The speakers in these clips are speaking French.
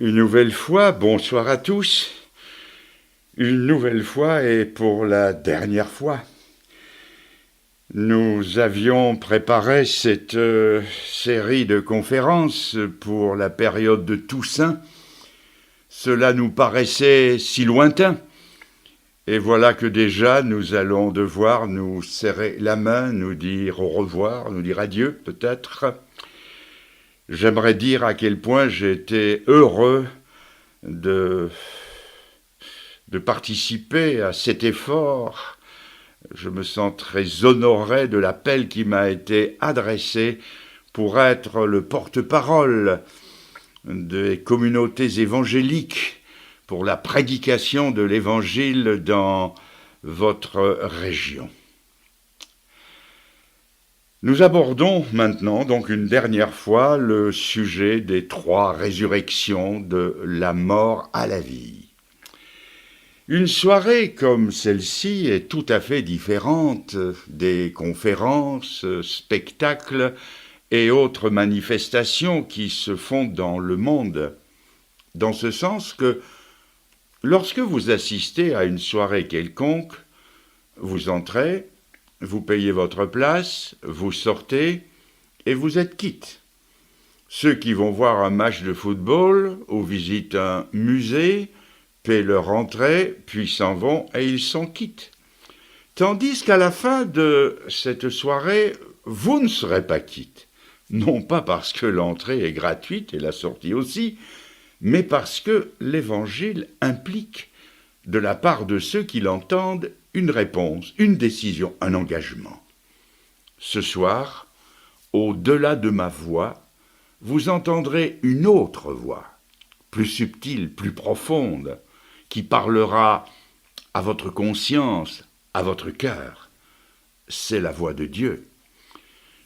Une nouvelle fois, bonsoir à tous. Une nouvelle fois et pour la dernière fois. Nous avions préparé cette série de conférences pour la période de Toussaint. Cela nous paraissait si lointain. Et voilà que déjà nous allons devoir nous serrer la main, nous dire au revoir, nous dire adieu peut-être. J'aimerais dire à quel point j'étais heureux de participer à cet effort. Je me sens très honoré de l'appel qui m'a été adressé pour être le porte-parole des communautés évangéliques pour la prédication de l'évangile dans votre région. Nous abordons maintenant, donc une dernière fois, le sujet des 3 résurrections de la mort à la vie. Une soirée comme celle-ci est tout à fait différente des conférences, spectacles et autres manifestations qui se font dans le monde, dans ce sens que lorsque vous assistez à une soirée quelconque, vous entrez, vous payez votre place, vous sortez et vous êtes quitte. Ceux qui vont voir un match de football ou visitent un musée paient leur entrée, puis s'en vont et ils sont quittes. Tandis qu'à la fin de cette soirée, vous ne serez pas quitte. Non pas parce que l'entrée est gratuite et la sortie aussi, mais parce que l'Évangile implique, de la part de ceux qui l'entendent, une réponse, une décision, un engagement. Ce soir, au-delà de ma voix, vous entendrez une autre voix, plus subtile, plus profonde, qui parlera à votre conscience, à votre cœur. C'est la voix de Dieu.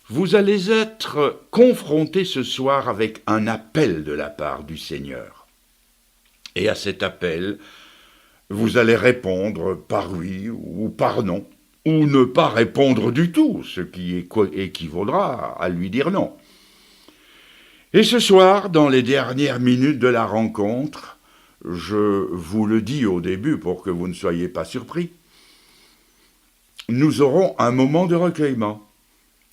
Vous allez être confrontés ce soir avec un appel de la part du Seigneur. Et à cet appel, vous allez répondre par oui ou par non, ou ne pas répondre du tout, ce qui équivaudra à lui dire non. Et ce soir, dans les dernières minutes de la rencontre, je vous le dis au début pour que vous ne soyez pas surpris, nous aurons un moment de recueillement,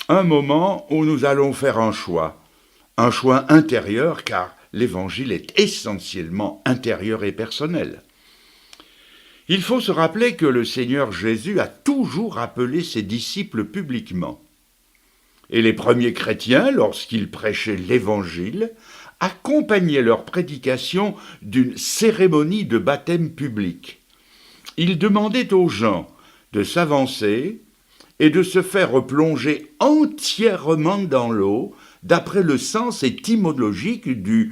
un moment où nous allons faire un choix intérieur, car l'Évangile est essentiellement intérieur et personnel. Il faut se rappeler que le Seigneur Jésus a toujours appelé ses disciples publiquement. Et les premiers chrétiens, lorsqu'ils prêchaient l'Évangile, accompagnaient leur prédication d'une cérémonie de baptême public. Ils demandaient aux gens de s'avancer et de se faire plonger entièrement dans l'eau, d'après le sens étymologique du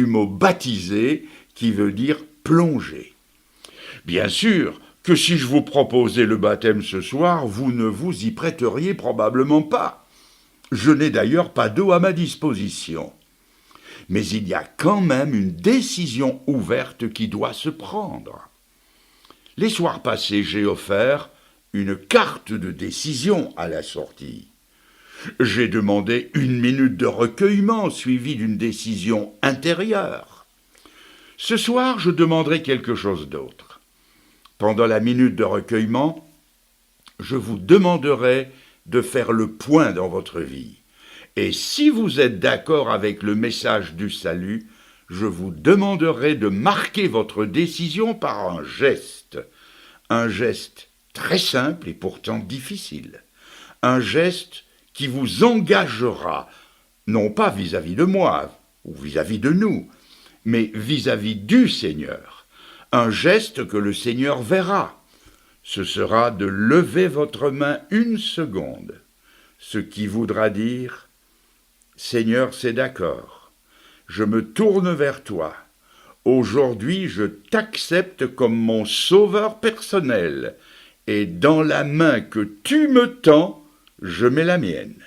mot baptiser, qui veut dire plonger. Bien sûr que si je vous proposais le baptême ce soir, vous ne vous y prêteriez probablement pas. Je n'ai d'ailleurs pas d'eau à ma disposition. Mais il y a quand même une décision ouverte qui doit se prendre. Les soirs passés, j'ai offert une carte de décision à la sortie. J'ai demandé 1 minute de recueillement suivie d'une décision intérieure. Ce soir, je demanderai quelque chose d'autre. Pendant la minute de recueillement, je vous demanderai de faire le point dans votre vie. Et si vous êtes d'accord avec le message du salut, je vous demanderai de marquer votre décision par un geste très simple et pourtant difficile, un geste qui vous engagera, non pas vis-à-vis de moi ou vis-à-vis de nous, mais vis-à-vis du Seigneur, un geste que le Seigneur verra. Ce sera de lever votre main 1 seconde, ce qui voudra dire « Seigneur, c'est d'accord, je me tourne vers toi. Aujourd'hui, je t'accepte comme mon sauveur personnel, et dans la main que tu me tends, je mets la mienne. »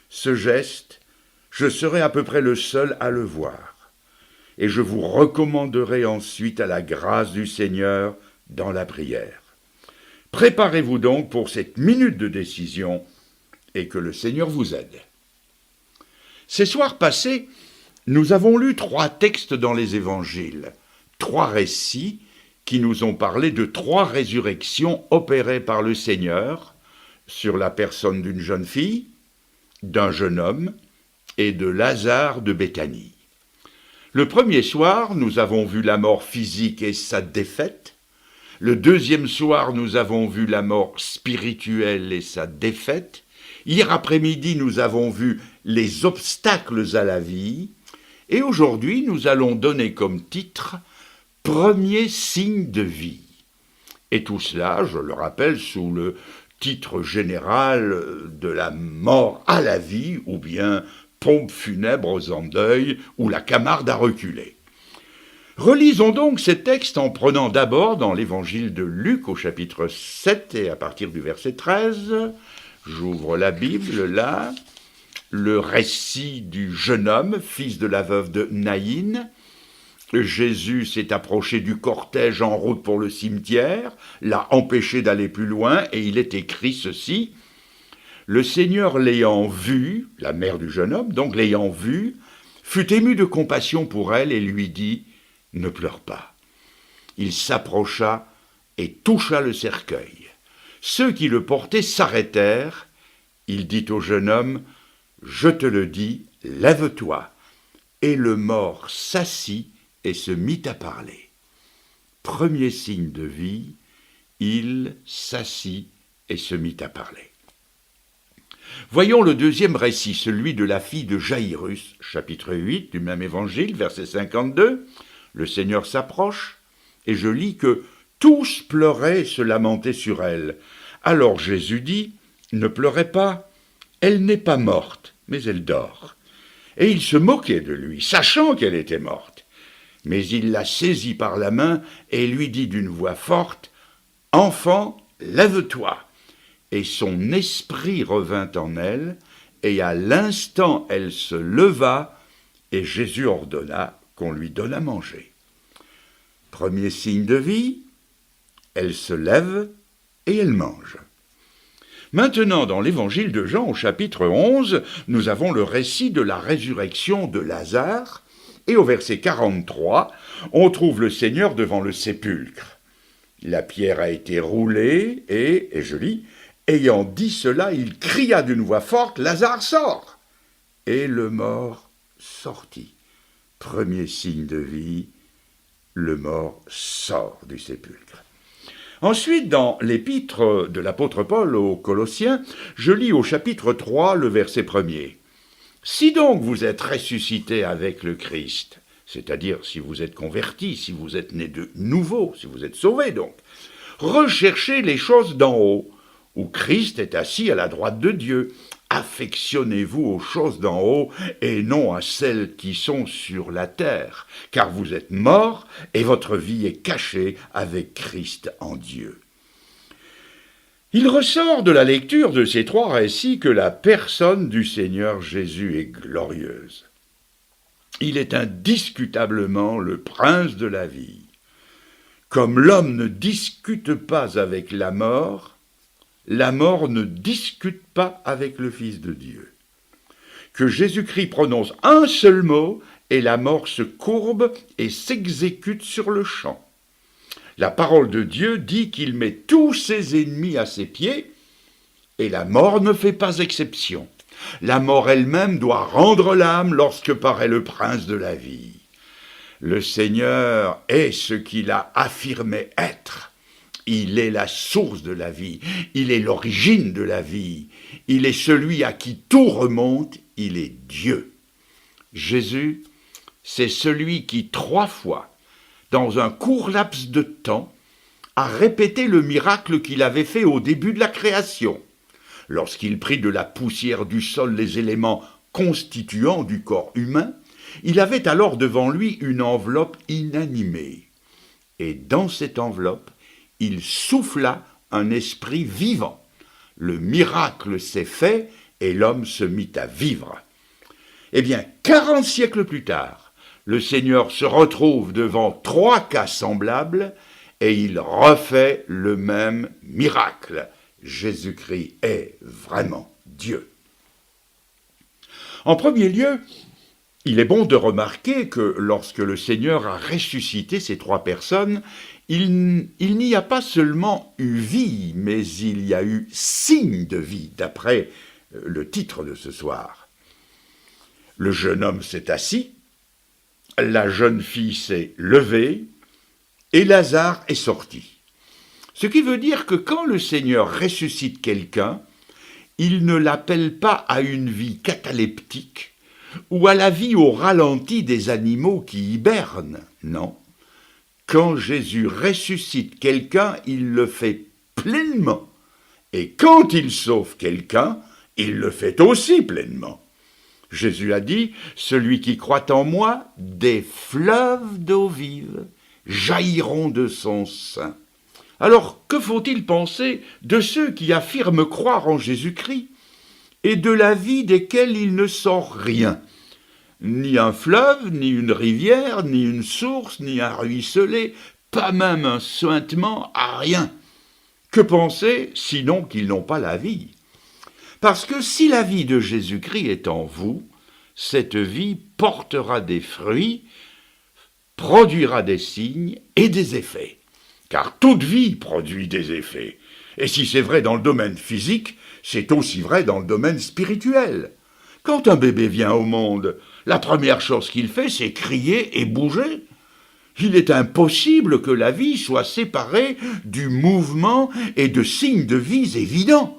Ce geste, je serai à peu près le seul à le voir, et je vous recommanderai ensuite à la grâce du Seigneur dans la prière. Préparez-vous donc pour cette minute de décision et que le Seigneur vous aide. Ces soirs passés, Nous avons lu 3 textes dans les évangiles, 3 récits qui nous ont parlé de 3 résurrections opérées par le Seigneur sur la personne d'une jeune fille, d'un jeune homme et de Lazare de Béthanie. Le premier soir, nous avons vu la mort physique et sa défaite. Le deuxième soir, nous avons vu la mort spirituelle et sa défaite. Hier après-midi, nous avons vu les obstacles à la vie. Et aujourd'hui, nous allons donner comme titre « Premier signe de vie ». Et tout cela, je le rappelle, sous le titre général de la mort à la vie, ou bien pompe funèbre aux endeuils, ou la Camarde à reculer. Relisons donc ces textes en prenant d'abord dans l'évangile de Luc au chapitre 7 et à partir du verset 13. J'ouvre la Bible là. Le récit du jeune homme, fils de la veuve de Naïn. Jésus s'est approché du cortège en route pour le cimetière, l'a empêché d'aller plus loin, et il est écrit ceci. Le Seigneur l'ayant vu, la mère du jeune homme, donc l'ayant vu, fut ému de compassion pour elle et lui dit « Ne pleure pas ». Il s'approcha et toucha le cercueil. Ceux qui le portaient s'arrêtèrent. Il dit au jeune homme « Je te le dis, lève-toi ». Et le mort s'assit et se mit à parler. Premier signe de vie, il s'assit et se mit à parler. Voyons le deuxième récit, celui de la fille de Jaïrus, chapitre 8 du même évangile, verset 52. Le Seigneur s'approche, et je lis que tous pleuraient et se lamentaient sur elle. Alors Jésus dit, « Ne pleurez pas, elle n'est pas morte, mais elle dort. » Et il se moquait de lui, sachant qu'elle était morte. Mais il la saisit par la main et lui dit d'une voix forte, « Enfant, lève-toi !» Et son esprit revint en elle, et à l'instant elle se leva, et Jésus ordonna qu'on lui donne à manger. Premier signe de vie, elle se lève et elle mange. Maintenant, dans l'évangile de Jean, au chapitre 11, nous avons le récit de la résurrection de Lazare, et au verset 43, on trouve le Seigneur devant le sépulcre. La pierre a été roulée, et je lis, ayant dit cela, il cria d'une voix forte, « Lazare, sort !» Et le mort sortit. Premier signe de vie, le mort sort du sépulcre. Ensuite, dans l'épître de l'apôtre Paul aux Colossiens, je lis au chapitre 3, le verset 1er. « Si donc vous êtes ressuscité avec le Christ, c'est-à-dire si vous êtes converti, si vous êtes né de nouveau, si vous êtes sauvé donc, recherchez les choses d'en haut, où Christ est assis à la droite de Dieu. Affectionnez-vous aux choses d'en haut et non à celles qui sont sur la terre, car vous êtes morts et votre vie est cachée avec Christ en Dieu. » Il ressort de la lecture de ces 3 récits que la personne du Seigneur Jésus est glorieuse. Il est indiscutablement le prince de la vie. Comme l'homme ne discute pas avec la mort ne discute pas avec le Fils de Dieu. Que Jésus-Christ prononce un seul mot et la mort se courbe et s'exécute sur le champ. La parole de Dieu dit qu'il met tous ses ennemis à ses pieds et la mort ne fait pas exception. La mort elle-même doit rendre l'âme lorsque paraît le prince de la vie. Le Seigneur est ce qu'il a affirmé être. Il est la source de la vie, il est l'origine de la vie, il est celui à qui tout remonte, il est Dieu. Jésus, c'est celui qui 3 fois, dans un court laps de temps, a répété le miracle qu'il avait fait au début de la création, lorsqu'il prit de la poussière du sol les éléments constituants du corps humain. Il avait alors devant lui une enveloppe inanimée, et dans cette enveloppe, il souffla un esprit vivant. Le miracle s'est fait et l'homme se mit à vivre. Eh bien, 40 siècles plus tard, le Seigneur se retrouve devant 3 cas semblables et il refait le même miracle. Jésus-Christ est vraiment Dieu. En premier lieu, Il est bon de remarquer que lorsque le Seigneur a ressuscité ces trois personnes, il n'y a pas seulement eu vie, mais il y a eu signe de vie, d'après le titre de ce soir. Le jeune homme s'est assis, la jeune fille s'est levée, et Lazare est sorti. Ce qui veut dire que quand le Seigneur ressuscite quelqu'un, il ne l'appelle pas à une vie cataleptique, ou à la vie au ralenti des animaux qui hibernent, non. Quand Jésus ressuscite quelqu'un, il le fait pleinement. Et quand il sauve quelqu'un, il le fait aussi pleinement. Jésus a dit, « Celui qui croit en moi, des fleuves d'eau vive jailliront de son sein. » Alors, que faut-il penser de ceux qui affirment croire en Jésus-Christ et de la vie desquels il ne sort rien? Ni un fleuve, ni une rivière, ni une source, ni un ruisselet, pas même un suintement, à rien. Que penser, sinon qu'ils n'ont pas la vie? Parce que si la vie de Jésus-Christ est en vous, cette vie portera des fruits, produira des signes et des effets. Car toute vie produit des effets. Et si c'est vrai dans le domaine physique, c'est aussi vrai dans le domaine spirituel. Quand un bébé vient au monde, la première chose qu'il fait, c'est crier et bouger. Il est impossible que la vie soit séparée du mouvement et de signes de vie évidents.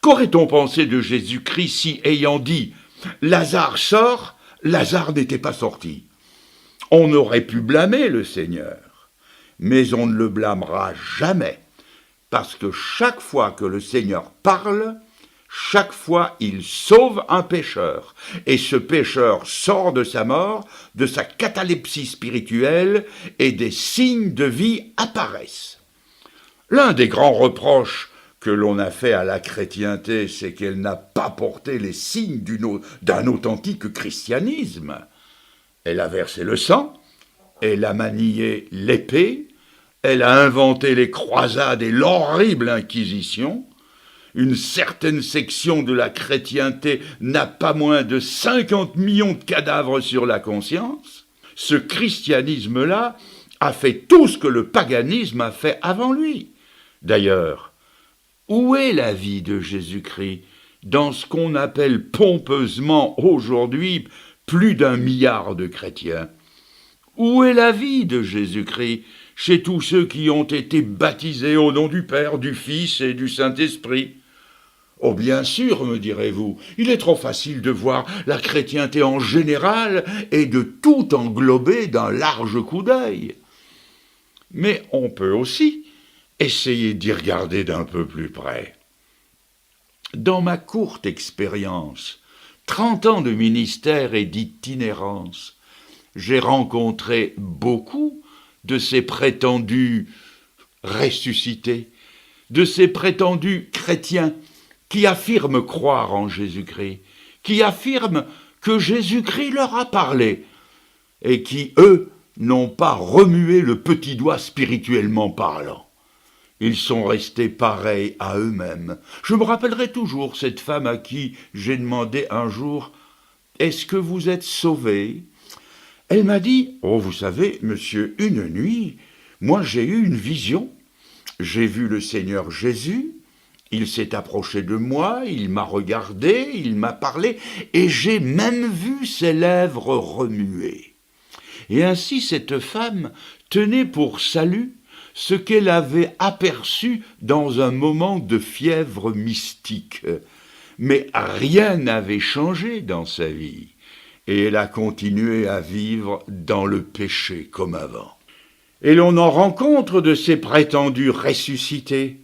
Qu'aurait-on pensé de Jésus-Christ si, ayant dit « Lazare sort », Lazare n'était pas sorti? On aurait pu blâmer le Seigneur, mais on ne le blâmera jamais, parce que chaque fois que le Seigneur parle, chaque fois il sauve un pécheur, et ce pécheur sort de sa mort, de sa catalepsie spirituelle, et des signes de vie apparaissent. L'un des grands reproches que l'on a fait à la chrétienté, c'est qu'elle n'a pas porté les signes d'un authentique christianisme. Elle a versé le sang, elle a manié l'épée, elle a inventé les croisades et l'horrible Inquisition. Une certaine section de la chrétienté n'a pas moins de 50 millions de cadavres sur la conscience. Ce christianisme-là a fait tout ce que le paganisme a fait avant lui. D'ailleurs, où est la vie de Jésus-Christ dans ce qu'on appelle pompeusement aujourd'hui plus d'1 milliard de chrétiens? Où est la vie de Jésus-Christ chez tous ceux qui ont été baptisés au nom du Père, du Fils et du Saint-Esprit? Oh bien sûr, me direz-vous, il est trop facile de voir la chrétienté en général et de tout englober d'un large coup d'œil. Mais on peut aussi essayer d'y regarder d'un peu plus près. Dans ma courte expérience, 30 ans de ministère et d'itinérance, j'ai rencontré beaucoup de ces prétendus ressuscités, de ces prétendus chrétiens qui affirment croire en Jésus-Christ, qui affirment que Jésus-Christ leur a parlé, et qui, eux, n'ont pas remué le petit doigt spirituellement parlant. Ils sont restés pareils à eux-mêmes. Je me rappellerai toujours cette femme à qui j'ai demandé un jour « Est-ce que vous êtes sauvé ?» Elle m'a dit « Oh, vous savez, monsieur, une nuit, moi j'ai eu une vision. J'ai vu le Seigneur Jésus, il s'est approché de moi, il m'a regardé, il m'a parlé, et j'ai même vu ses lèvres remuer. » Et ainsi cette femme tenait pour salut ce qu'elle avait aperçu dans un moment de fièvre mystique. Mais rien n'avait changé dans sa vie, et elle a continué à vivre dans le péché comme avant. Et l'on en rencontre de ces prétendus ressuscités,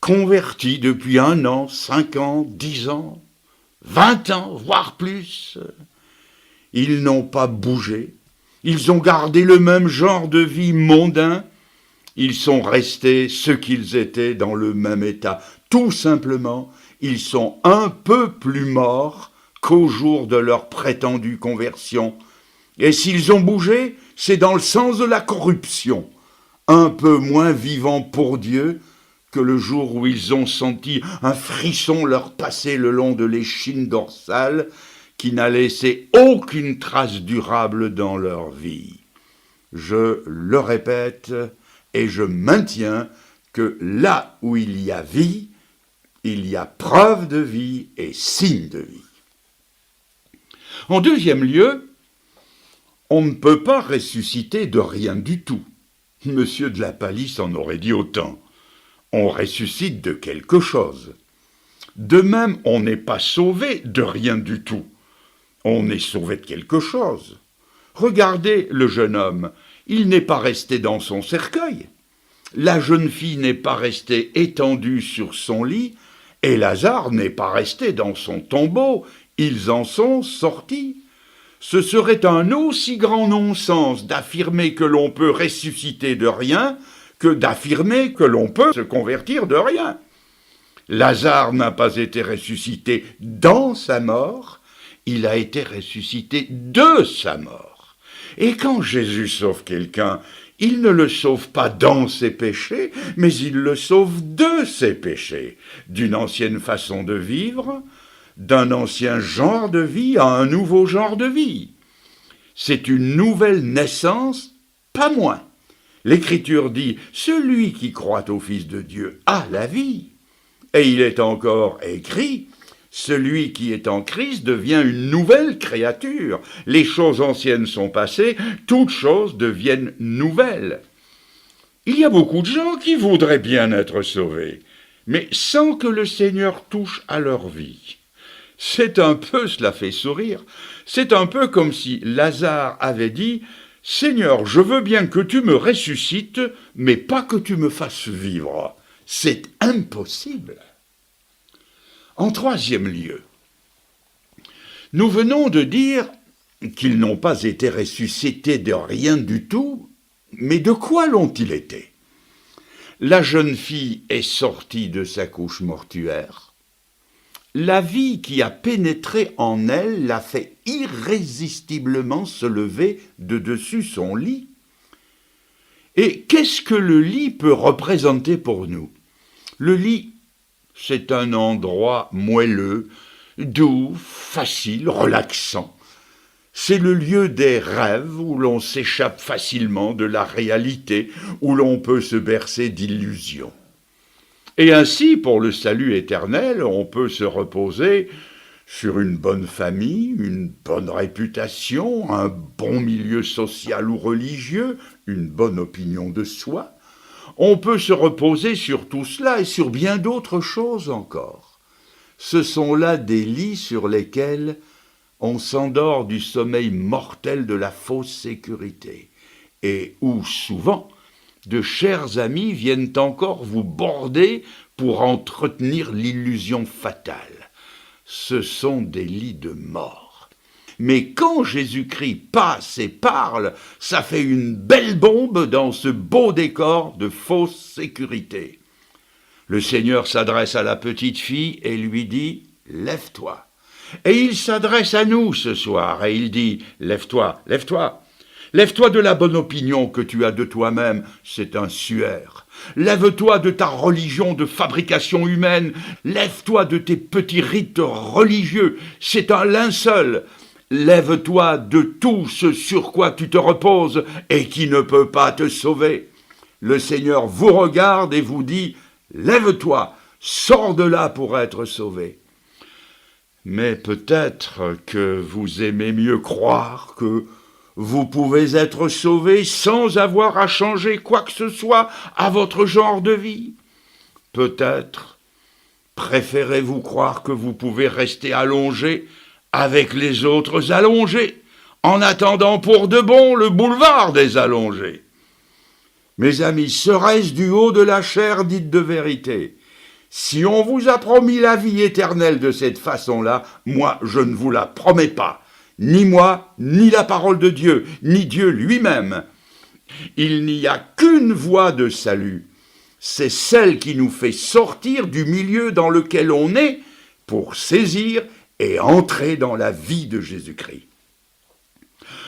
convertis depuis 1 an, 5 ans, 10 ans, 20 ans, voire plus. Ils n'ont pas bougé, ils ont gardé le même genre de vie mondain, ils sont restés ce qu'ils étaient dans le même état. Tout simplement, ils sont un peu plus morts qu'au jour de leur prétendue conversion. Et s'ils ont bougé, c'est dans le sens de la corruption, un peu moins vivants pour Dieu que le jour où ils ont senti un frisson leur passer le long de l'échine dorsale, qui n'a laissé aucune trace durable dans leur vie. Je le répète et je maintiens que là où il y a vie, il y a preuve de vie et signe de vie. En deuxième lieu, on ne peut pas ressusciter de rien du tout. Monsieur de la Palisse en aurait dit autant. On ressuscite de quelque chose. De même, on n'est pas sauvé de rien du tout. On est sauvé de quelque chose. Regardez le jeune homme, il n'est pas resté dans son cercueil. La jeune fille n'est pas restée étendue sur son lit, et Lazare n'est pas resté dans son tombeau. Ils en sont sortis. Ce serait un aussi grand non-sens d'affirmer que l'on peut ressusciter de rien que d'affirmer que l'on peut se convertir de rien. Lazare n'a pas été ressuscité dans sa mort, il a été ressuscité de sa mort. Et quand Jésus sauve quelqu'un, il ne le sauve pas dans ses péchés, mais il le sauve de ses péchés, d'une ancienne façon de vivre, d'un ancien genre de vie à un nouveau genre de vie. C'est une nouvelle naissance, pas moins. L'Écriture dit « Celui qui croit au Fils de Dieu a la vie ». Et il est encore écrit « Celui qui est en Christ devient une nouvelle créature. Les choses anciennes sont passées, toutes choses deviennent nouvelles. » Il y a beaucoup de gens qui voudraient bien être sauvés, mais sans que le Seigneur touche à leur vie. C'est un peu, cela fait sourire, c'est un peu comme si Lazare avait dit « Seigneur, je veux bien que tu me ressuscites, mais pas que tu me fasses vivre. » C'est impossible. En troisième lieu, nous venons de dire qu'ils n'ont pas été ressuscités de rien du tout, mais de quoi l'ont-ils été? La jeune fille est sortie de sa couche mortuaire. La vie qui a pénétré en elle l'a fait irrésistiblement se lever de dessus son lit. Et qu'est-ce que le lit peut représenter pour nous? Le lit, c'est un endroit moelleux, doux, facile, relaxant. C'est le lieu des rêves où l'on s'échappe facilement de la réalité, où l'on peut se bercer d'illusions. Et ainsi, pour le salut éternel, on peut se reposer sur une bonne famille, une bonne réputation, un bon milieu social ou religieux, une bonne opinion de soi. On peut se reposer sur tout cela et sur bien d'autres choses encore. Ce sont là des lits sur lesquels on s'endort du sommeil mortel de la fausse sécurité, et où souvent de chers amis viennent encore vous border pour entretenir l'illusion fatale. Ce sont des lits de mort. Mais quand Jésus-Christ passe et parle, ça fait une belle bombe dans ce beau décor de fausse sécurité. Le Seigneur s'adresse à la petite fille et lui dit « Lève-toi ». Et il s'adresse à nous ce soir et il dit « Lève-toi, lève-toi ». Lève-toi de la bonne opinion que tu as de toi-même, c'est un suaire. Lève-toi de ta religion de fabrication humaine. Lève-toi de tes petits rites religieux, c'est un linceul. Lève-toi de tout ce sur quoi tu te reposes et qui ne peut pas te sauver. Le Seigneur vous regarde et vous dit « Lève-toi, sors de là pour être sauvé ». Mais peut-être que vous aimez mieux croire que vous pouvez être sauvé sans avoir à changer quoi que ce soit à votre genre de vie. Peut-être préférez-vous croire que vous pouvez rester allongé avec les autres allongés, en attendant pour de bon le boulevard des allongés. Mes amis, serait-ce du haut de la chair dite de vérité? Si on vous a promis la vie éternelle de cette façon-là, moi je ne vous la promets pas. Ni moi, ni la parole de Dieu, ni Dieu lui-même. Il n'y a qu'une voie de salut. C'est celle qui nous fait sortir du milieu dans lequel on est pour saisir et entrer dans la vie de Jésus-Christ.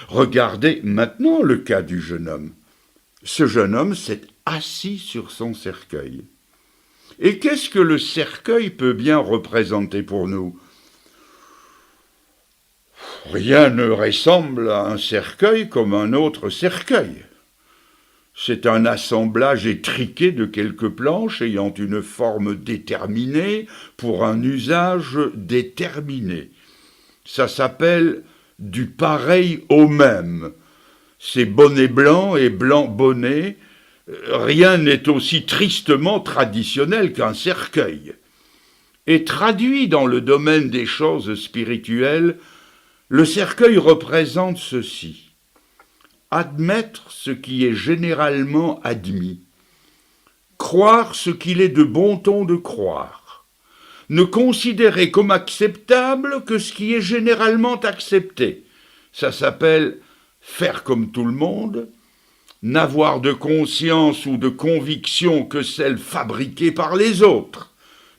Regardez maintenant le cas du jeune homme. Ce jeune homme s'est assis sur son cercueil. Et qu'est-ce que le cercueil peut bien représenter pour nous ? Rien ne ressemble à un cercueil comme un autre cercueil. C'est un assemblage étriqué de quelques planches ayant une forme déterminée pour un usage déterminé. Ça s'appelle du pareil au même. C'est bonnet blanc et blanc bonnet. Rien n'est aussi tristement traditionnel qu'un cercueil. Et traduit dans le domaine des choses spirituelles, le cercueil représente ceci. Admettre ce qui est généralement admis, croire ce qu'il est de bon ton de croire, ne considérer comme acceptable que ce qui est généralement accepté. Ça s'appelle faire comme tout le monde, n'avoir de conscience ou de conviction que celle fabriquée par les autres.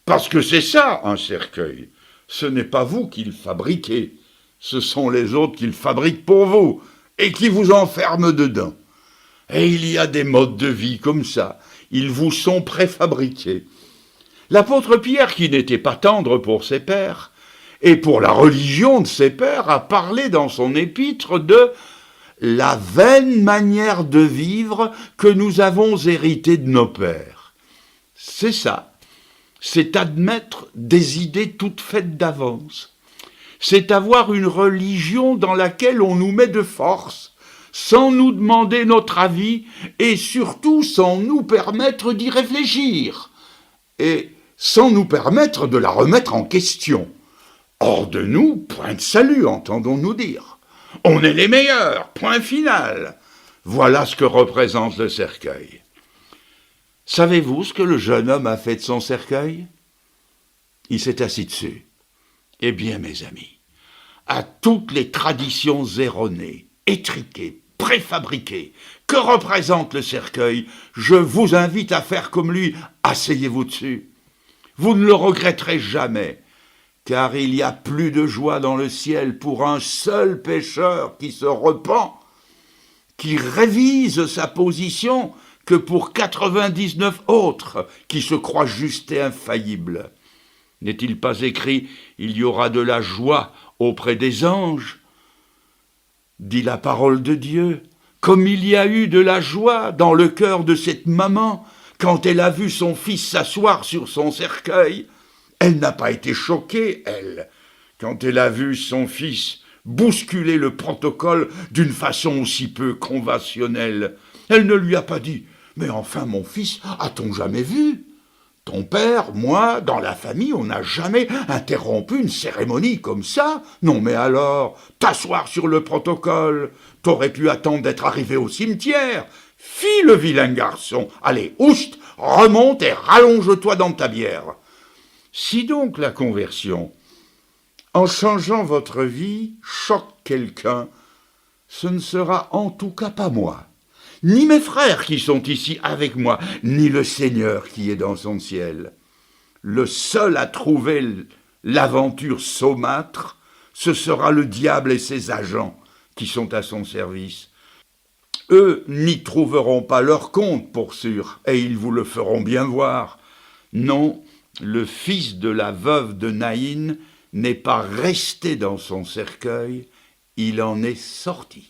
Parce que c'est ça, un cercueil. Ce n'est pas vous qui le fabriquez, ce sont les autres qui le fabriquent pour vous et qui vous enferment dedans. Et il y a des modes de vie comme ça, ils vous sont préfabriqués. L'apôtre Pierre, qui n'était pas tendre pour ses pères, et pour la religion de ses pères, a parlé dans son épître de la vaine manière de vivre que nous avons héritée de nos pères. C'est ça, c'est admettre des idées toutes faites d'avance. C'est avoir une religion dans laquelle on nous met de force, sans nous demander notre avis et surtout sans nous permettre d'y réfléchir et sans nous permettre de la remettre en question. Hors de nous, point de salut, entendons-nous dire. On est les meilleurs, point final. Voilà ce que représente le cercueil. Savez-vous ce que le jeune homme a fait de son cercueil? Il s'est assis dessus. Eh bien, mes amis, à toutes les traditions erronées, étriquées, préfabriquées, que représente le cercueil, je vous invite à faire comme lui, asseyez-vous dessus. Vous ne le regretterez jamais, car il y a plus de joie dans le ciel pour un seul pécheur qui se repent, qui révise sa position, que pour 99 autres qui se croient justes et infaillibles. N'est-il pas écrit « Il y aura de la joie auprès des anges » dit la parole de Dieu, comme il y a eu de la joie dans le cœur de cette maman quand elle a vu son fils s'asseoir sur son cercueil. Elle n'a pas été choquée, elle, quand elle a vu son fils bousculer le protocole d'une façon aussi peu conventionnelle. Elle ne lui a pas dit « Mais enfin, mon fils, a-t-on jamais vu ? Ton père, moi, dans la famille, on n'a jamais interrompu une cérémonie comme ça. Non, mais alors, t'asseoir sur le protocole, t'aurais pu attendre d'être arrivé au cimetière. Fis le vilain garçon. Allez, oust, remonte et rallonge-toi dans ta bière. » Si donc la conversion, en changeant votre vie, choque quelqu'un, ce ne sera en tout cas pas moi, ni mes frères qui sont ici avec moi, ni le Seigneur qui est dans son ciel. Le seul à trouver l'aventure saumâtre, ce sera le diable et ses agents qui sont à son service. Eux n'y trouveront pas leur compte pour sûr, et ils vous le feront bien voir. Non, le fils de la veuve de Naïn n'est pas resté dans son cercueil, il en est sorti.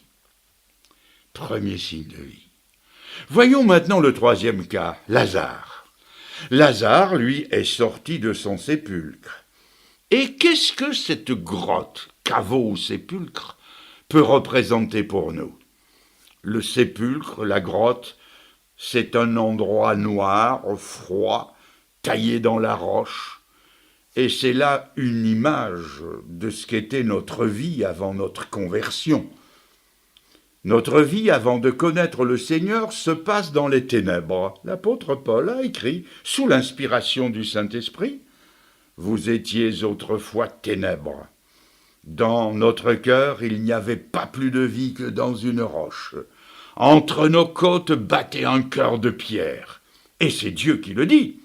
Premier signe de vie. Voyons maintenant le troisième cas, Lazare. Lazare, lui, est sorti de son sépulcre. Et qu'est-ce que cette grotte, caveau ou sépulcre, peut représenter pour nous? Le sépulcre, la grotte, c'est un endroit noir, froid, taillé dans la roche, et c'est là une image de ce qu'était notre vie avant notre conversion. Notre vie, avant de connaître le Seigneur, se passe dans les ténèbres. L'apôtre Paul a écrit, sous l'inspiration du Saint-Esprit, « Vous étiez autrefois ténèbres. Dans notre cœur, il n'y avait pas plus de vie que dans une roche. Entre nos côtes battait un cœur de pierre. » Et c'est Dieu qui le dit.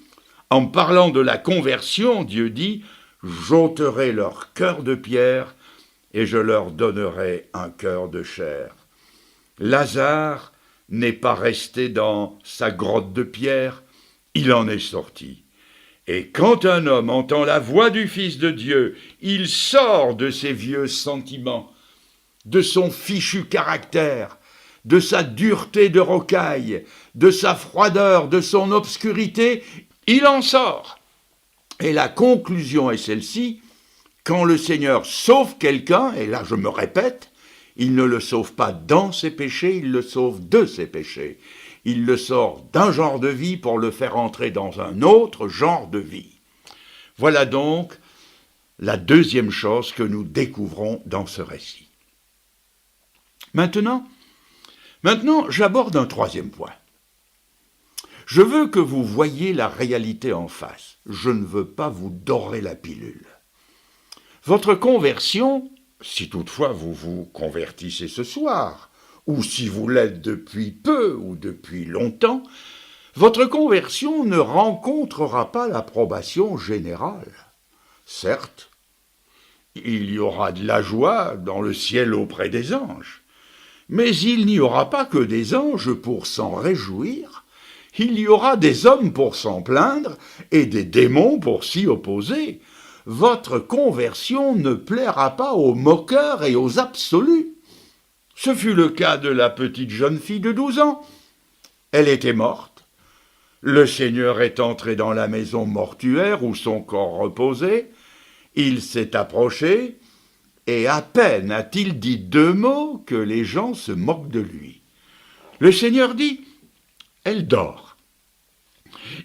En parlant de la conversion, Dieu dit « J'ôterai leur cœur de pierre et je leur donnerai un cœur de chair. » Lazare n'est pas resté dans sa grotte de pierre, il en est sorti. Et quand un homme entend la voix du Fils de Dieu, il sort de ses vieux sentiments de son fichu caractère, de sa dureté de rocaille, de sa froideur, de son obscurité, il en sort. Et la conclusion est celle-ci: quand le Seigneur sauve quelqu'un, et là je me répète, il ne le sauve pas dans ses péchés, il le sauve de ses péchés. Il le sort d'un genre de vie pour le faire entrer dans un autre genre de vie. Voilà donc la deuxième chose que nous découvrons dans ce récit. Maintenant, j'aborde un troisième point. Je veux que vous voyiez la réalité en face. Je ne veux pas vous dorer la pilule. Votre conversion, si toutefois vous vous convertissez ce soir, ou si vous l'êtes depuis peu ou depuis longtemps, votre conversion ne rencontrera pas l'approbation générale. Certes, il y aura de la joie dans le ciel auprès des anges, mais il n'y aura pas que des anges pour s'en réjouir, il y aura des hommes pour s'en plaindre et des démons pour s'y opposer. Votre conversion ne plaira pas aux moqueurs et aux absolus. Ce fut le cas de la petite jeune fille de 12 ans. Elle était morte. Le Seigneur est entré dans la maison mortuaire où son corps reposait. Il s'est approché, et à peine a-t-il dit 2 mots que les gens se moquent de lui. Le Seigneur dit: « Elle dort. »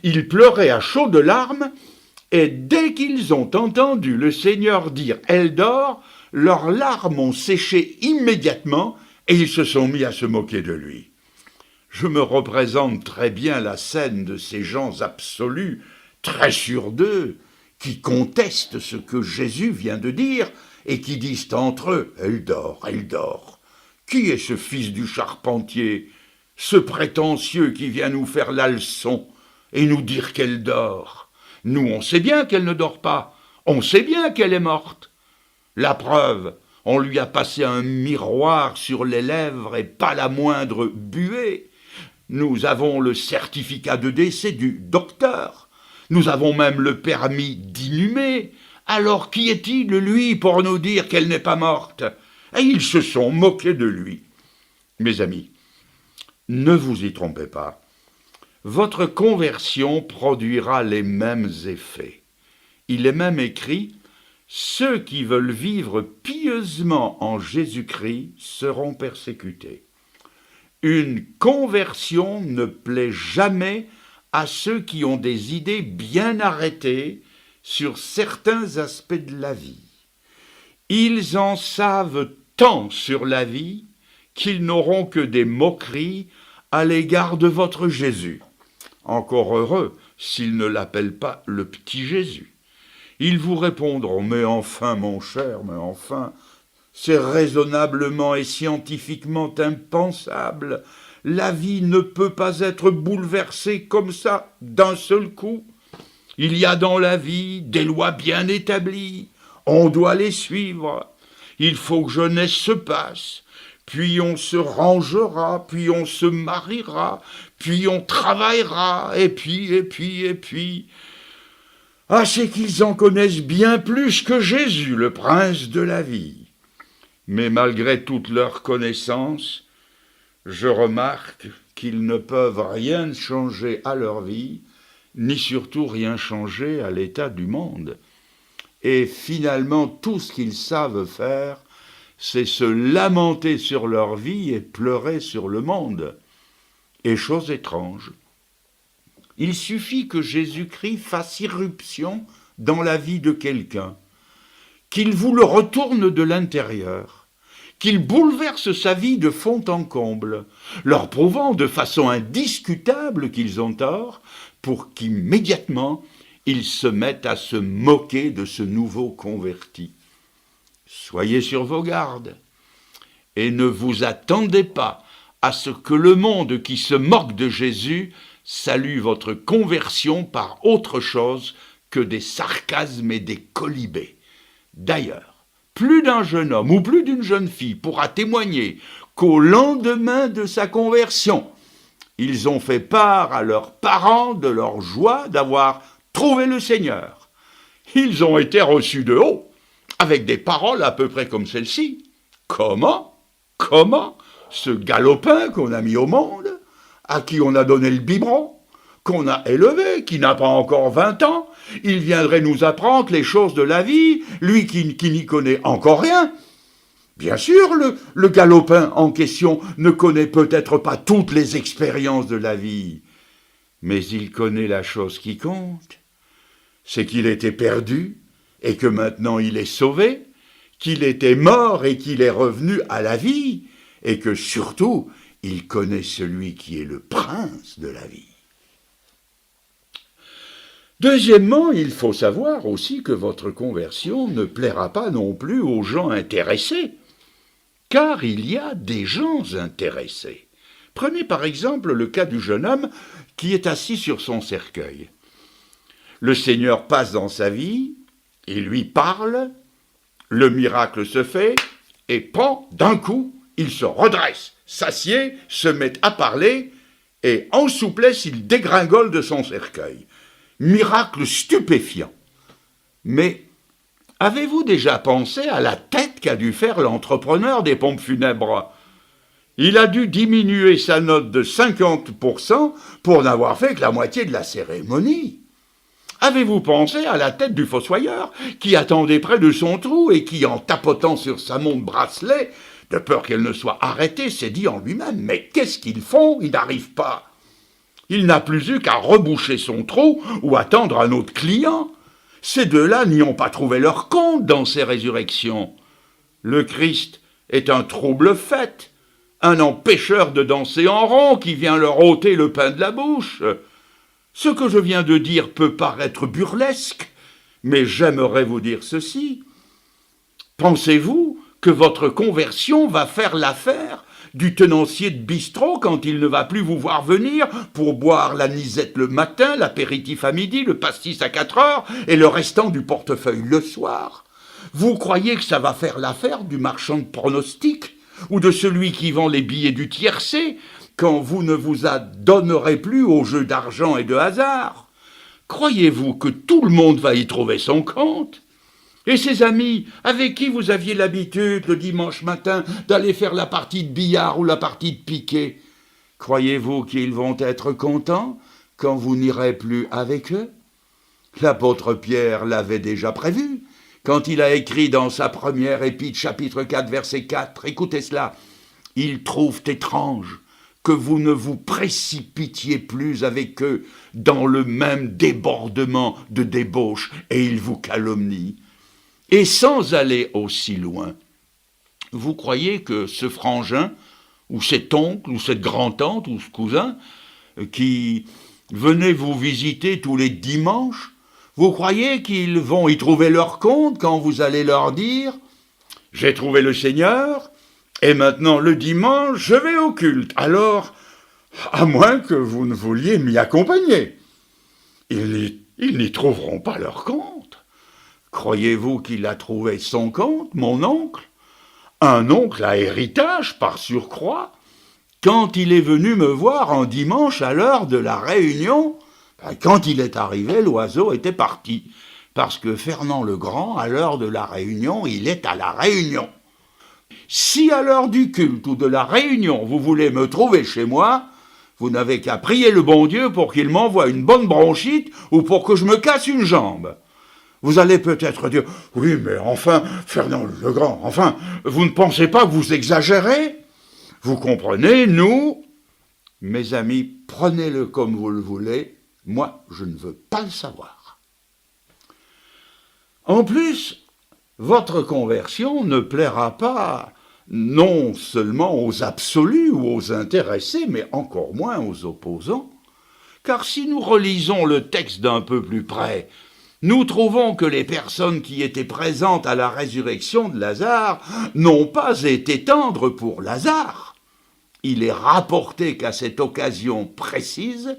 Ils pleuraient à chaudes larmes, et dès qu'ils ont entendu le Seigneur dire « Elle dort », leurs larmes ont séché immédiatement, et ils se sont mis à se moquer de lui. Je me représente très bien la scène de ces gens absolus, très sûrs d'eux, qui contestent ce que Jésus vient de dire, et qui disent entre eux « Elle dort, elle dort ». Qui est ce fils du charpentier, ce prétentieux qui vient nous faire la leçon et nous dire qu'elle dort? Nous, on sait bien qu'elle ne dort pas, on sait bien qu'elle est morte. La preuve, on lui a passé un miroir sur les lèvres et pas la moindre buée. Nous avons le certificat de décès du docteur. Nous avons même le permis d'inhumer. Alors qui est-il, lui, pour nous dire qu'elle n'est pas morte? Et ils se sont moqués de lui. Mes amis, ne vous y trompez pas. Votre conversion produira les mêmes effets. Il est même écrit: ceux qui veulent vivre pieusement en Jésus-Christ seront persécutés. Une conversion ne plaît jamais à ceux qui ont des idées bien arrêtées sur certains aspects de la vie. Ils en savent tant sur la vie qu'ils n'auront que des moqueries à l'égard de votre Jésus. Encore heureux s'ils ne l'appellent pas le petit Jésus. Ils vous répondront: « Mais enfin, mon cher, mais enfin, c'est raisonnablement et scientifiquement impensable. La vie ne peut pas être bouleversée comme ça, d'un seul coup. Il y a dans la vie des lois bien établies. On doit les suivre. Il faut que jeunesse se passe. Puis on se rangera, puis on se mariera, puis on travaillera, et puis... Ah, c'est qu'ils en connaissent bien plus que Jésus, le prince de la vie. Mais malgré toute leur connaissance, je remarque qu'ils ne peuvent rien changer à leur vie, ni surtout rien changer à l'état du monde. Et finalement, tout ce qu'ils savent faire, c'est se lamenter sur leur vie et pleurer sur le monde. Et chose étrange, il suffit que Jésus-Christ fasse irruption dans la vie de quelqu'un, qu'il vous le retourne de l'intérieur, qu'il bouleverse sa vie de fond en comble, leur prouvant de façon indiscutable qu'ils ont tort, pour qu'immédiatement ils se mettent à se moquer de ce nouveau converti. Soyez sur vos gardes et ne vous attendez pas à ce que le monde qui se moque de Jésus salue votre conversion par autre chose que des sarcasmes et des colibés. D'ailleurs, plus d'un jeune homme ou plus d'une jeune fille pourra témoigner qu'au lendemain de sa conversion, ils ont fait part à leurs parents de leur joie d'avoir trouvé le Seigneur. Ils ont été reçus de haut, avec des paroles à peu près comme celle-ci. Comment? Comment? Ce galopin qu'on a mis au monde, à qui on a donné le biberon, qu'on a élevé, qui n'a pas encore 20 ans, il viendrait nous apprendre les choses de la vie, lui qui n'y connaît encore rien. Bien sûr, le galopin en question ne connaît peut-être pas toutes les expériences de la vie, mais il connaît la chose qui compte. C'est qu'il était perdu et que maintenant il est sauvé, qu'il était mort et qu'il est revenu à la vie, et que surtout, il connaît celui qui est le prince de la vie. Deuxièmement, il faut savoir aussi que votre conversion ne plaira pas non plus aux gens intéressés, car il y a des gens intéressés. Prenez par exemple le cas du jeune homme qui est assis sur son cercueil. Le Seigneur passe dans sa vie, il lui parle, le miracle se fait, et pan, d'un coup, il se redresse, s'assied, se met à parler, et en souplesse, il dégringole de son cercueil. Miracle stupéfiant. Mais avez-vous déjà pensé à la tête qu'a dû faire l'entrepreneur des pompes funèbres? Il a dû diminuer sa note de 50% pour n'avoir fait que la moitié de la cérémonie. Avez-vous pensé à la tête du fossoyeur qui attendait près de son trou et qui, en tapotant sur sa montre bracelet, de peur qu'elle ne soit arrêtée, s'est dit en lui-même « Mais qu'est-ce qu'ils font? Ils n'arrivent pas !» Il n'a plus eu qu'à reboucher son trou ou attendre un autre client. Ces deux-là n'y ont pas trouvé leur compte dans ces résurrections. Le Christ est un trouble-fête, un empêcheur de danser en rond qui vient leur ôter le pain de la bouche. Ce que je viens de dire peut paraître burlesque, mais j'aimerais vous dire ceci. Pensez-vous que votre conversion va faire l'affaire du tenancier de bistrot quand il ne va plus vous voir venir pour boire l'anisette le matin, l'apéritif à midi, le pastis à 4 heures et le restant du portefeuille le soir? Vous croyez que ça va faire l'affaire du marchand de pronostics ou de celui qui vend les billets du tiercé quand vous ne vous adonnerez plus aux jeux d'argent et de hasard? Croyez-vous que tout le monde va y trouver son compte? Et ses amis, avec qui vous aviez l'habitude, le dimanche matin, d'aller faire la partie de billard ou la partie de piquet, croyez-vous qu'ils vont être contents quand vous n'irez plus avec eux? L'apôtre Pierre l'avait déjà prévu, quand il a écrit dans sa première épître, chapitre 4, verset 4, écoutez cela, « Ils trouvent étrange que vous ne vous précipitiez plus avec eux dans le même débordement de débauche, et ils vous calomnient. » Et sans aller aussi loin, vous croyez que ce frangin, ou cet oncle, ou cette grand-tante, ou ce cousin, qui venait vous visiter tous les dimanches, vous croyez qu'ils vont y trouver leur compte quand vous allez leur dire « J'ai trouvé le Seigneur, et maintenant le dimanche, je vais au culte, alors, à moins que vous ne vouliez m'y accompagner. » Ils n'y trouveront pas leur compte. Croyez-vous qu'il a trouvé son compte, mon oncle? Un oncle à héritage, par surcroît? Quand il est venu me voir un dimanche à l'heure de la réunion, quand il est arrivé, l'oiseau était parti, parce que Fernand le Grand, à l'heure de la réunion, il est à la réunion. Si à l'heure du culte ou de la réunion, vous voulez me trouver chez moi, vous n'avez qu'à prier le bon Dieu pour qu'il m'envoie une bonne bronchite ou pour que je me casse une jambe. Vous allez peut-être dire, oui, mais enfin, Fernand le Grand, enfin, vous ne pensez pas que vous exagérez? Vous comprenez, nous, mes amis, prenez-le comme vous le voulez, moi, je ne veux pas le savoir. En plus, votre conversion ne plaira pas non seulement aux absolus ou aux intéressés, mais encore moins aux opposants, car si nous relisons le texte d'un peu plus près, nous trouvons que les personnes qui étaient présentes à la résurrection de Lazare n'ont pas été tendres pour Lazare. Il est rapporté qu'à cette occasion précise,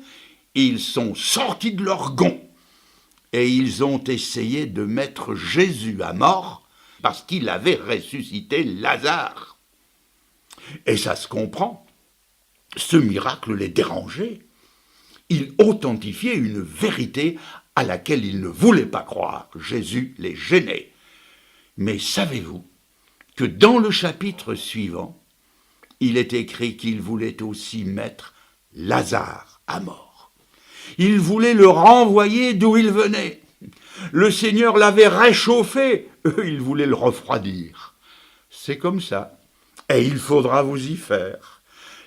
ils sont sortis de leur gonds et ils ont essayé de mettre Jésus à mort parce qu'il avait ressuscité Lazare. Et ça se comprend. Ce miracle les dérangeait. Il authentifiait une vérité à laquelle ils ne voulaient pas croire. Jésus les gênait. Mais savez-vous que dans le chapitre suivant, il est écrit qu'il voulait aussi mettre Lazare à mort. Il voulait le renvoyer d'où il venait. Le Seigneur l'avait réchauffé, eux, ils voulaient le refroidir. C'est comme ça, et il faudra vous y faire.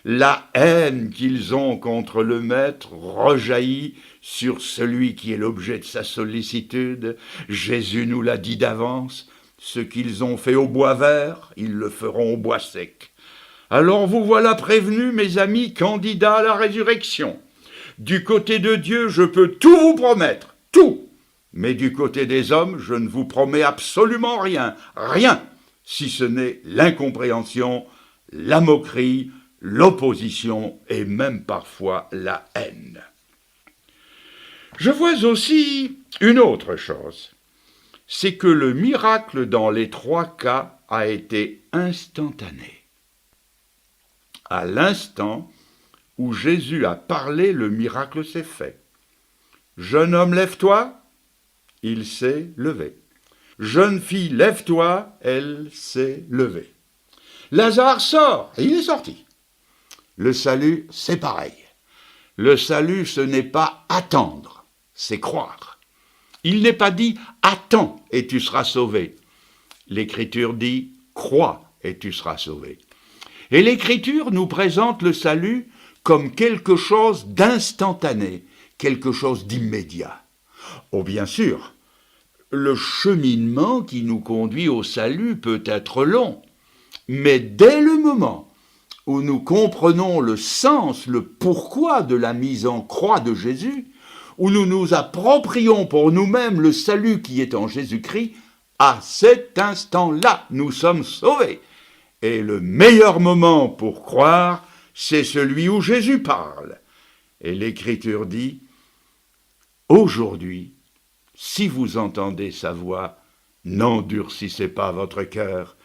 La haine qu'ils ont contre le Maître rejaillit sur celui qui est l'objet de sa sollicitude. Jésus nous l'a dit d'avance, ce qu'ils ont fait au bois vert, ils le feront au bois sec. Alors vous voilà prévenus, mes amis, candidats à la résurrection. Du côté de Dieu, je peux tout vous promettre, tout. Mais du côté des hommes, je ne vous promets absolument rien, rien, si ce n'est l'incompréhension, la moquerie, l'opposition et même parfois la haine. Je vois aussi une autre chose, c'est que le miracle dans les trois cas a été instantané. À l'instant où Jésus a parlé, le miracle s'est fait. Jeune homme, lève-toi. Il s'est levé. Jeune fille, lève-toi. Elle s'est levée. Lazare sort. Et il est sorti. Le salut, c'est pareil. Le salut, ce n'est pas attendre, c'est croire. Il n'est pas dit « attends et tu seras sauvé ». L'Écriture dit « crois et tu seras sauvé ». Et l'Écriture nous présente le salut comme quelque chose d'instantané, quelque chose d'immédiat. Oh bien sûr, le cheminement qui nous conduit au salut peut être long, mais dès le moment où nous comprenons le sens, le pourquoi de la mise en croix de Jésus, où nous nous approprions pour nous-mêmes le salut qui est en Jésus-Christ, à cet instant-là, nous sommes sauvés. Et le meilleur moment pour croire, c'est celui où Jésus parle. Et l'Écriture dit, « Aujourd'hui, si vous entendez sa voix, n'endurcissez pas votre cœur. »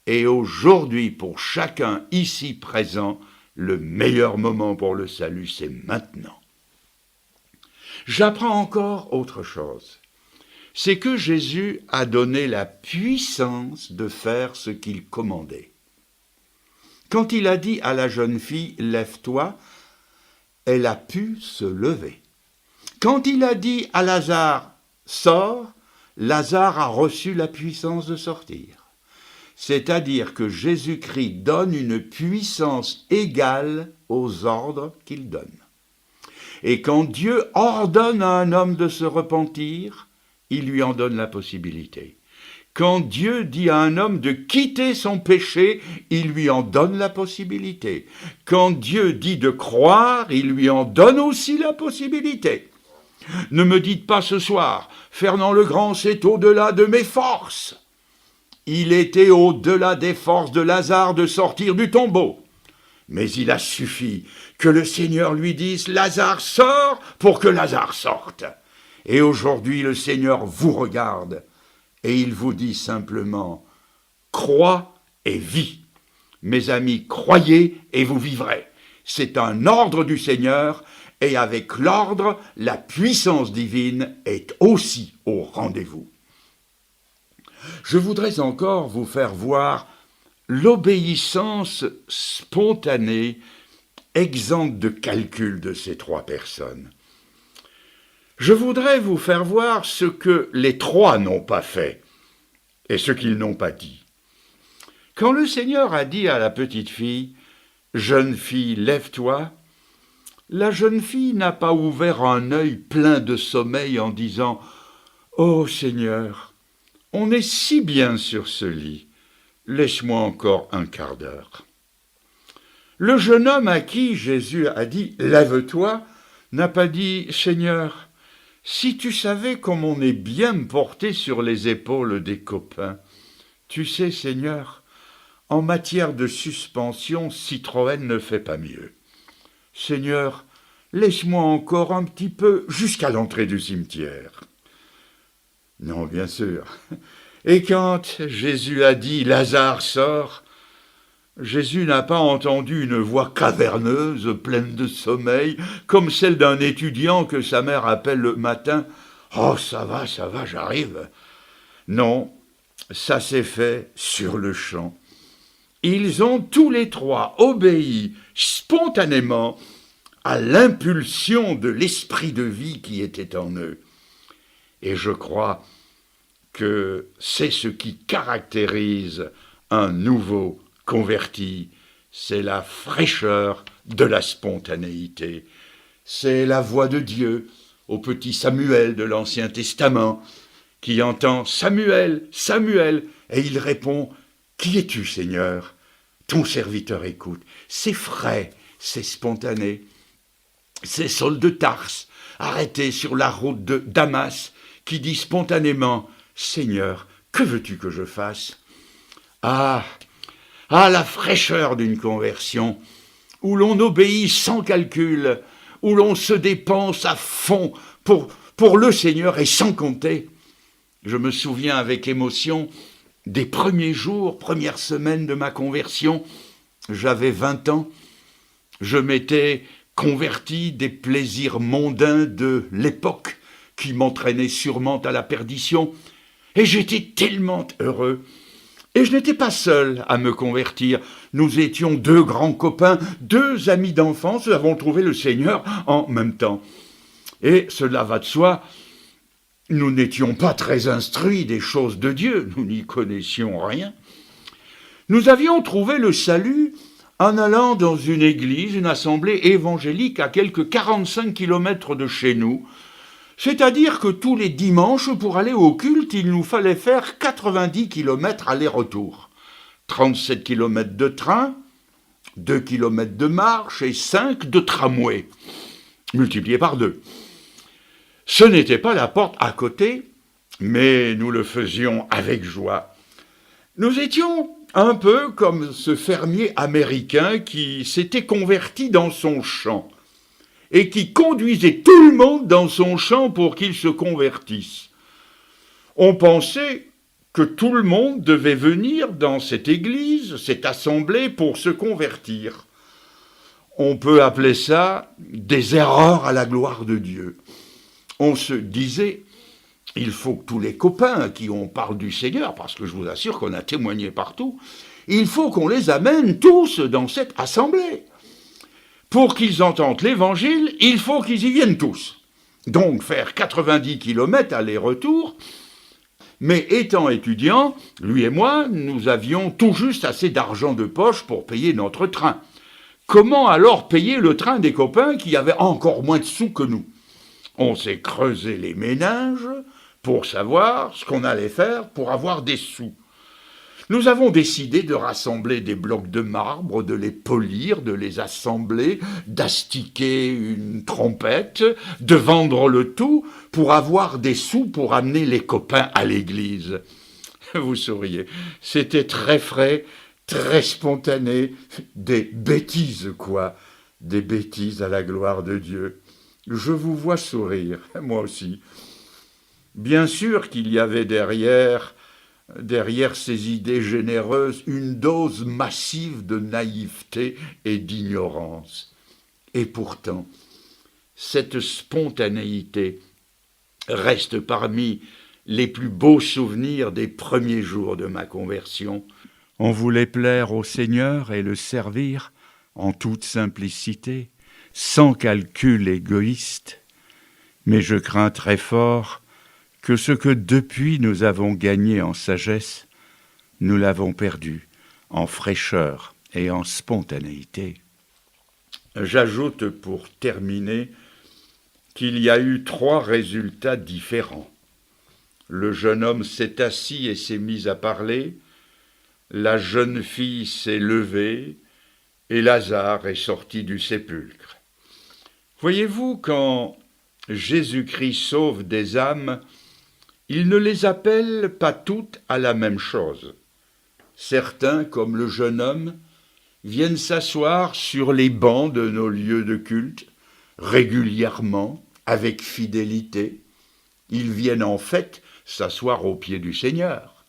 Et aujourd'hui, pour chacun ici présent, le meilleur moment pour le salut, c'est maintenant. J'apprends encore autre chose. C'est que Jésus a donné la puissance de faire ce qu'il commandait. Quand il a dit à la jeune fille « Lève-toi », elle a pu se lever. Quand il a dit à Lazare « Sors », Lazare a reçu la puissance de sortir. C'est-à-dire que Jésus-Christ donne une puissance égale aux ordres qu'il donne. Et quand Dieu ordonne à un homme de se repentir, il lui en donne la possibilité. Quand Dieu dit à un homme de quitter son péché, il lui en donne la possibilité. Quand Dieu dit de croire, il lui en donne aussi la possibilité. Ne me dites pas ce soir, Fernand le Grand, c'est au-delà de mes forces. Il était au-delà des forces de Lazare de sortir du tombeau. Mais il a suffi que le Seigneur lui dise « Lazare, sors » pour que Lazare sorte. Et aujourd'hui, le Seigneur vous regarde et il vous dit simplement « Crois et vis ». Mes amis, croyez et vous vivrez. C'est un ordre du Seigneur et avec l'ordre, la puissance divine est aussi au rendez-vous. Je voudrais encore vous faire voir l'obéissance spontanée, exempte de calcul de ces trois personnes. Je voudrais vous faire voir ce que les trois n'ont pas fait et ce qu'ils n'ont pas dit. Quand le Seigneur a dit à la petite fille « Jeune fille, lève-toi », la jeune fille n'a pas ouvert un œil plein de sommeil en disant « Oh Seigneur, on est si bien sur ce lit, laisse-moi encore un quart d'heure. » Le jeune homme à qui Jésus a dit « Lève-toi » n'a pas dit « Seigneur, si tu savais comme on est bien porté sur les épaules des copains, tu sais Seigneur, en matière de suspension, Citroën ne fait pas mieux. Seigneur, laisse-moi encore un petit peu jusqu'à l'entrée du cimetière. » Non, bien sûr. Et quand Jésus a dit « Lazare sort », Jésus n'a pas entendu une voix caverneuse, pleine de sommeil, comme celle d'un étudiant que sa mère appelle le matin « Oh, ça va, j'arrive ». Non, Ça s'est fait sur le champ. Ils ont tous les trois obéi spontanément à l'impulsion de l'esprit de vie qui était en eux. Et je crois que c'est ce qui caractérise un nouveau converti, c'est la fraîcheur de la spontanéité. C'est la voix de Dieu au petit Samuel de l'Ancien Testament qui entend « Samuel, Samuel » et il répond « Qui es-tu, Seigneur ?» Ton serviteur écoute. C'est frais, c'est spontané. C'est Saul de Tarse, arrêté sur la route de Damas, qui dit spontanément « Seigneur, que veux-tu que je fasse ?» Ah, la fraîcheur d'une conversion, où l'on obéit sans calcul, où l'on se dépense à fond pour le Seigneur et sans compter. Je me souviens avec émotion des premiers jours, premières semaines de ma conversion. J'avais 20 ans, je m'étais converti des plaisirs mondains de l'époque qui m'entraînaient sûrement à la perdition, et j'étais tellement heureux. Et je n'étais pas seul à me convertir. Nous étions 2 grands copains, 2 amis d'enfance, nous avons trouvé le Seigneur en même temps. Et cela va de soi, nous n'étions pas très instruits des choses de Dieu, nous n'y connaissions rien. Nous avions trouvé le salut en allant dans une église, une assemblée évangélique à quelques 45 kilomètres de chez nous, c'est-à-dire que tous les dimanches, pour aller au culte, il nous fallait faire 90 kilomètres aller-retour. 37 kilomètres de train, 2 kilomètres de marche et 5 de tramway, multipliés par 2. Ce n'était pas la porte à côté, mais nous le faisions avec joie. Nous étions un peu comme ce fermier américain qui s'était converti dans son champ et qui conduisait tout le monde dans son champ pour qu'il se convertisse. On pensait que tout le monde devait venir dans cette église, cette assemblée, pour se convertir. On peut appeler ça des erreurs à la gloire de Dieu. On se disait, il faut que tous les copains à qui on parle du Seigneur, parce que je vous assure qu'on a témoigné partout, il faut qu'on les amène tous dans cette assemblée. Pour qu'ils entendent l'évangile, il faut qu'ils y viennent tous. Donc faire 90 kilomètres aller-retour. Mais étant étudiants, lui et moi, nous avions tout juste assez d'argent de poche pour payer notre train. Comment alors payer le train des copains qui avaient encore moins de sous que nous ? On s'est creusé les méninges pour savoir ce qu'on allait faire pour avoir des sous. Nous avons décidé de rassembler des blocs de marbre, de les polir, de les assembler, d'astiquer une trompette, de vendre le tout pour avoir des sous pour amener les copains à l'église. Vous souriez, c'était très frais, très spontané, des bêtises quoi, des bêtises à la gloire de Dieu. Je vous vois sourire, moi aussi. Bien sûr qu'il y avait derrière ces idées généreuses, une dose massive de naïveté et d'ignorance. Et pourtant, cette spontanéité reste parmi les plus beaux souvenirs des premiers jours de ma conversion. On voulait plaire au Seigneur et le servir en toute simplicité, sans calcul égoïste. Mais je crains très fort que ce que depuis nous avons gagné en sagesse, nous l'avons perdu en fraîcheur et en spontanéité. J'ajoute pour terminer qu'il y a eu 3 résultats différents. Le jeune homme s'est assis et s'est mis à parler, la jeune fille s'est levée et Lazare est sorti du sépulcre. Voyez-vous, quand Jésus-Christ sauve des âmes, il ne les appelle pas toutes à la même chose. Certains, comme le jeune homme, viennent s'asseoir sur les bancs de nos lieux de culte, régulièrement, avec fidélité. Ils viennent en fait s'asseoir aux pieds du Seigneur.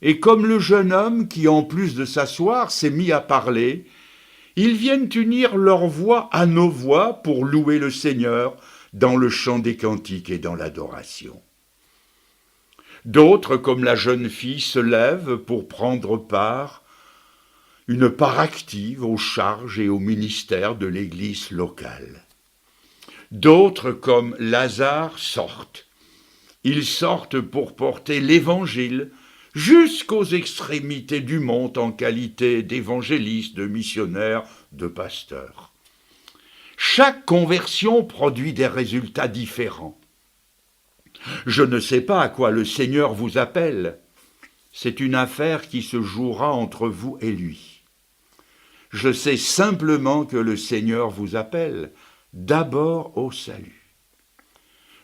Et comme le jeune homme qui, en plus de s'asseoir, s'est mis à parler, ils viennent unir leur voix à nos voix pour louer le Seigneur dans le chant des cantiques et dans l'adoration. D'autres, comme la jeune fille, se lèvent pour prendre une part active aux charges et au ministère de l'Église locale. D'autres, comme Lazare, sortent. Ils sortent pour porter l'Évangile jusqu'aux extrémités du monde en qualité d'évangélistes, de missionnaires, de pasteurs. Chaque conversion produit des résultats différents. Je ne sais pas à quoi le Seigneur vous appelle. C'est une affaire qui se jouera entre vous et lui. Je sais simplement que le Seigneur vous appelle d'abord au salut.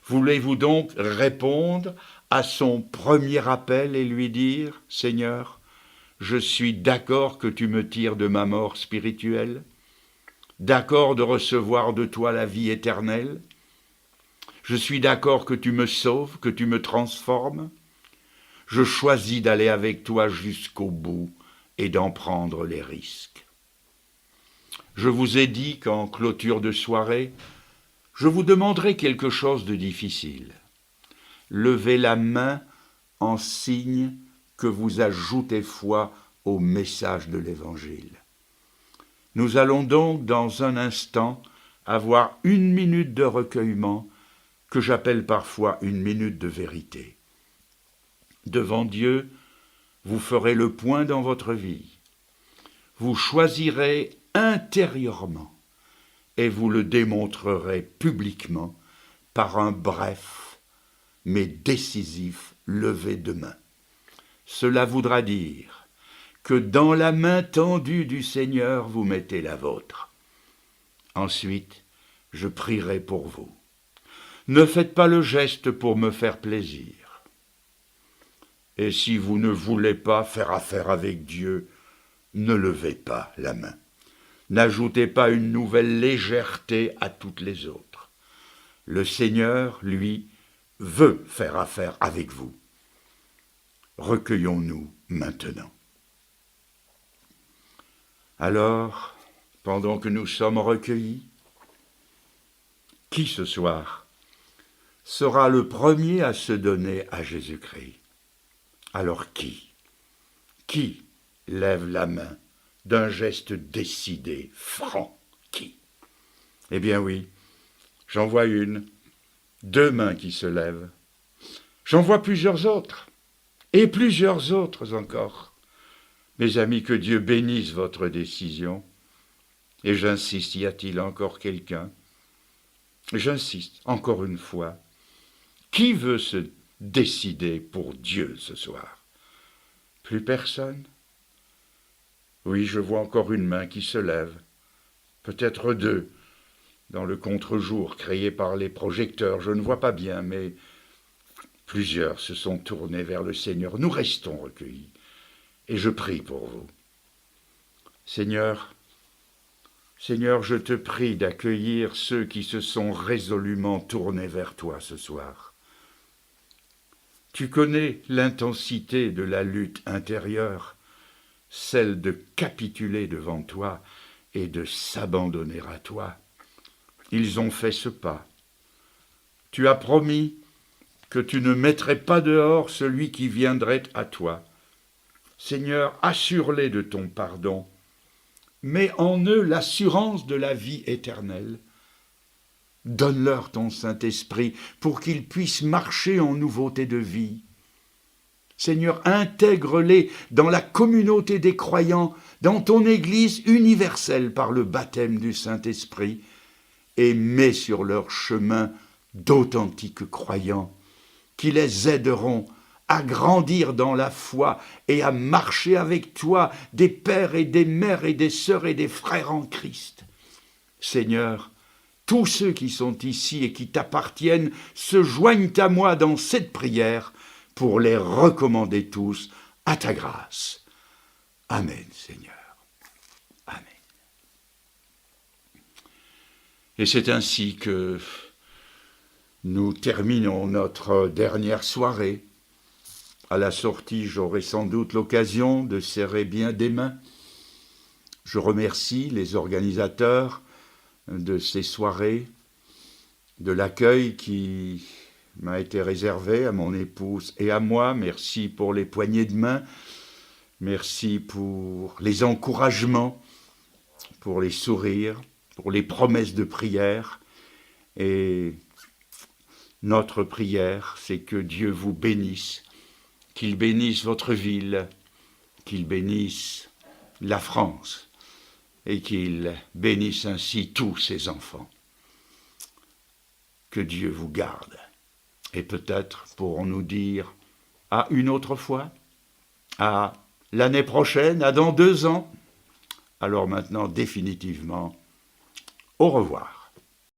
Voulez-vous donc répondre à son premier appel et lui dire « Seigneur, je suis d'accord que tu me tires de ma mort spirituelle, d'accord de recevoir de toi la vie éternelle, je suis d'accord que tu me sauves, que tu me transformes, je choisis d'aller avec toi jusqu'au bout et d'en prendre les risques. » Je vous ai dit qu'en clôture de soirée, je vous demanderai quelque chose de difficile. Levez la main en signe que vous ajoutez foi au message de l'Évangile. Nous allons donc dans un instant avoir 1 minute de recueillement que j'appelle parfois 1 minute de vérité. Devant Dieu, vous ferez le point dans votre vie. Vous choisirez intérieurement et vous le démontrerez publiquement par un bref mais décisif lever de main. Cela voudra dire que dans la main tendue du Seigneur, vous mettez la vôtre. Ensuite, je prierai pour vous. Ne faites pas le geste pour me faire plaisir. Et si vous ne voulez pas faire affaire avec Dieu, ne levez pas la main. N'ajoutez pas une nouvelle légèreté à toutes les autres. Le Seigneur, lui, veut faire affaire avec vous. Recueillons-nous maintenant. Alors, pendant que nous sommes recueillis, qui ce soir sera le premier à se donner à Jésus-Christ? Alors qui lève la main d'un geste décidé, franc? Qui? Eh bien oui, j'en vois 1, 2 mains qui se lèvent. J'en vois plusieurs autres, et plusieurs autres encore. Mes amis, que Dieu bénisse votre décision. Et j'insiste, y a-t-il encore quelqu'un? J'insiste, encore une fois. Qui veut se décider pour Dieu ce soir? Plus personne? Oui, je vois encore 1 main qui se lève. Peut-être 2, dans le contre-jour créé par les projecteurs. Je ne vois pas bien, mais plusieurs se sont tournés vers le Seigneur. Nous restons recueillis. Et je prie pour vous. Seigneur, je te prie d'accueillir ceux qui se sont résolument tournés vers toi ce soir. Tu connais l'intensité de la lutte intérieure, celle de capituler devant toi et de s'abandonner à toi. Ils ont fait ce pas. Tu as promis que tu ne mettrais pas dehors celui qui viendrait à toi. Seigneur, assure-les de ton pardon. Mets en eux l'assurance de la vie éternelle. Donne-leur ton Saint-Esprit pour qu'ils puissent marcher en nouveauté de vie. Seigneur, intègre-les dans la communauté des croyants, dans ton Église universelle par le baptême du Saint-Esprit, et mets sur leur chemin d'authentiques croyants qui les aideront à grandir dans la foi et à marcher avec toi, des pères et des mères et des sœurs et des frères en Christ. Seigneur, tous ceux qui sont ici et qui t'appartiennent se joignent à moi dans cette prière pour les recommander tous à ta grâce. Amen, Seigneur. Amen. Et c'est ainsi que nous terminons notre dernière soirée. À la sortie, j'aurai sans doute l'occasion de serrer bien des mains. Je remercie les organisateurs de ces soirées, de l'accueil qui m'a été réservée, à mon épouse et à moi. Merci pour les poignées de main, merci pour les encouragements, pour les sourires, pour les promesses de prière. Et notre prière, c'est que Dieu vous bénisse, qu'il bénisse votre ville, qu'il bénisse la France et qu'il bénisse ainsi tous ses enfants. Que Dieu vous garde. Et peut-être pourrons-nous dire à une autre fois, à l'année prochaine, à dans 2 ans. Alors maintenant, définitivement, au revoir.